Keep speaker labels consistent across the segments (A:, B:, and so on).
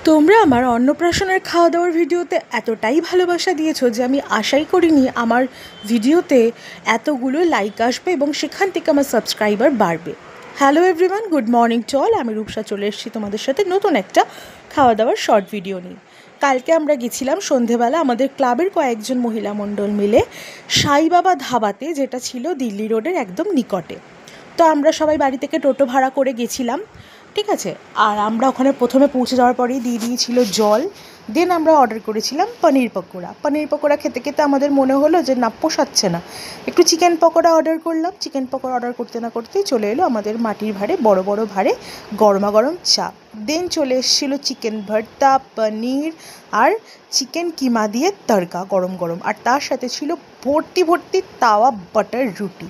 A: তোমরা আমার অন্নপ্রাশনের খাওয়া দাওয়ার ভিডিওতে এতটাই ভালোবাসা দিয়েছো যে আমি আশাই করিনি আমার ভিডিওতে এতগুলো লাইক আসবে এবং সেখান থেকে আমার সাবস্ক্রাইবার বাড়বে। Hello everyone, good morning to all. আমি রূপসা চলে এসেছি তোমাদের সাথে নতুন একটা খাওয়া দাওয়ার শর্ট ভিডিও নিয়ে। কালকে আমরা গেছিলাম সন্ধেবেলা আমাদের ক্লাবের কয়েকজন মহিলা মণ্ডল মিলে সাইবাবা ধাবাতে, যেটা ছিল দিল্লি রোডের একদম নিকটে। তো আমরা সবাই বাড়ি থেকে টোটো ভাড়া করে গেছিলাম, ঠিক আছে। আর আমরা ওখানে প্রথমে পৌঁছে যাওয়ার পরেই দিয়ে দিয়েছিল জল। দেন আমরা অর্ডার করেছিলাম পনির পকোড়া। পনির পকোড়া খেতে খেতে আমাদের মনে হলো যে না, পোষাচ্ছে না, একটু চিকেন পকোড়া অর্ডার করলাম। চিকেন পকোড়া অর্ডার করতে না করতেই চলে এলো আমাদের মাটির ভাঁড়ে বড় বড় ভাঁড়ে গরমা গরম চা। দেন চলে এসেছিলো চিকেন ভর্তা, পনির আর চিকেন কিমা দিয়ে তড়কা গরম গরম, আর তার সাথে ছিল ভর্তি ভর্তি তাওয়া বাটার রুটি।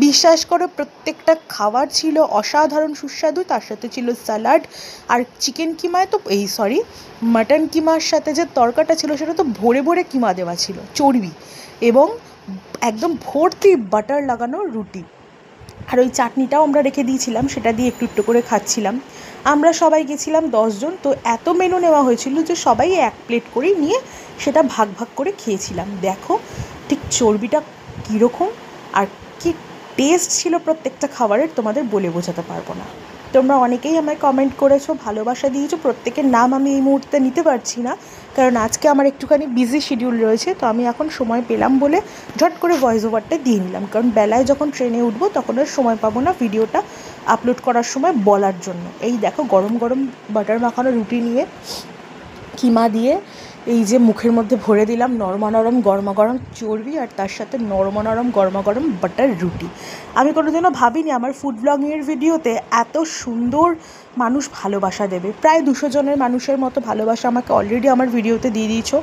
A: বিশ্বাস করো, প্রত্যেকটা খাবার ছিল অসাধারণ সুস্বাদু। তার সাথে ছিল স্যালাড, আর চিকেন কিমায় তো মাটন কিমার সাথে যে তরকাটা ছিল সেটা তো ভরে ভরে কিমা দেওয়া ছিল, চর্বি এবং একদম ভর্তি বাটার লাগানো রুটি। আর ওই চাটনিটাও আমরা রেখে দিয়েছিলাম, সেটা দিয়ে একটু একটু করে খাচ্ছিলাম। আমরা সবাই গেছিলাম 10 জন, তো এত মেনু নেওয়া হয়েছিল যে সবাই এক প্লেট করেই নিয়ে সেটা ভাগ ভাগ করে খেয়েছিলাম। দেখো ঠিক চর্বিটা কীরকম আর কি টেস্ট ছিল প্রত্যেকটা খাবারের, তোমাদের বলে বোঝাতে পারবো না। তোমরা অনেকেই আমায় কমেন্ট করেছো, ভালোবাসা দিয়েছো। প্রত্যেকের নাম আমি এই মুহূর্তে নিতে পারছি না, কারণ আজকে আমার একটুখানি বিজি শিডিউল রয়েছে। তো আমি এখন সময় পেলাম বলে ঝট করে ভয়েস ওভারটা দিয়ে নিলাম, কারণ বেলায় যখন ট্রেনে উঠবো তখন আর সময় পাবো না ভিডিওটা আপলোড করার সময় বলার জন্য। এই দেখো গরম গরম বাটার মাখানো রুটি নিয়ে কিমা দিয়ে এই যে মুখের মধ্যে ভরে দিলাম নরমা নরম গরমা গরম চর্বি, আর তার সাথে নরমা নরম গরমা গরম বাটার রুটি। আমি কোনোদিনও ভাবিনি আমার ফুড ব্লগিংয়ের ভিডিওতে এত সুন্দর মানুষ ভালোবাসা দেবে। প্রায় 200 জনের মানুষের মতো ভালোবাসা আমাকে অলরেডি আমার ভিডিওতে দিয়ে দিয়েছো।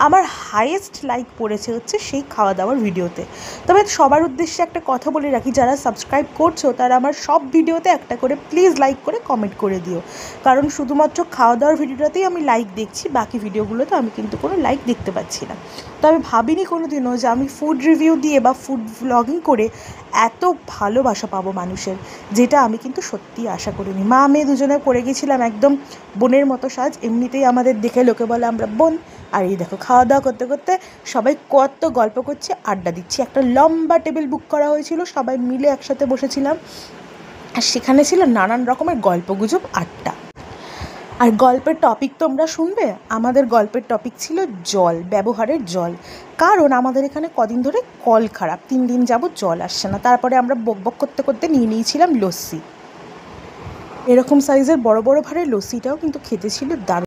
A: আমার হাইয়েস্ট লাইক পড়েছে হচ্ছে সেই খাওয়া দাওয়ার ভিডিওতে। তবে সবার উদ্দেশ্যে একটা কথা বলে রাখি, যারা সাবস্ক্রাইব করছো তারা আমার সব ভিডিওতে একটা করে প্লিজ লাইক করে কমেন্ট করে দিও, কারণ শুধুমাত্র খাওয়া দাওয়ার ভিডিওটাতেই আমি লাইক দেখছি, বাকি ভিডিওগুলোতে আমি কিন্তু কোনো লাইক দেখতে পাচ্ছি না। তো আমি ভাবিনি কোনো দিনও যে আমি ফুড রিভিউ দিয়ে বা ফুড ব্লগিং করে এত ভালোবাসা পাবো মানুষের, যেটা আমি কিন্তু সত্যিই আশা করিনি। মা মেয়ে দুজনে পড়ে গেছিলাম একদম বোনের মতো সাজ। এমনিতেই আমাদের দেখে লোকে বলে আমরা বোন। আর এই দেখো খাওয়া দাওয়া করতে করতে সবাই কত গল্প করছে, আড্ডা দিচ্ছি। একটা লম্বা টেবিল বুক করা হয়েছিল, সবাই মিলে একসাথে বসেছিলাম, আর সেখানে ছিল নানান রকমের গল্পগুজব, আড্ডা। আর গল্পের টপিক তোমরা শুনবে, আমাদের গল্পের টপিক ছিল জল, ব্যবহারের জল। কারণ আমাদের এখানে কদিন ধরে কল খারাপ, 3 দিন যাবত জল আসছে না। তারপরে আমরা বকবক করতে করতে নিয়ে নিয়েছিলাম লস্যি। এরকম সাইজের বড় বড় ভাঁড়ের লস্যিটাও কিন্তু খেতে ছিল দারুণ।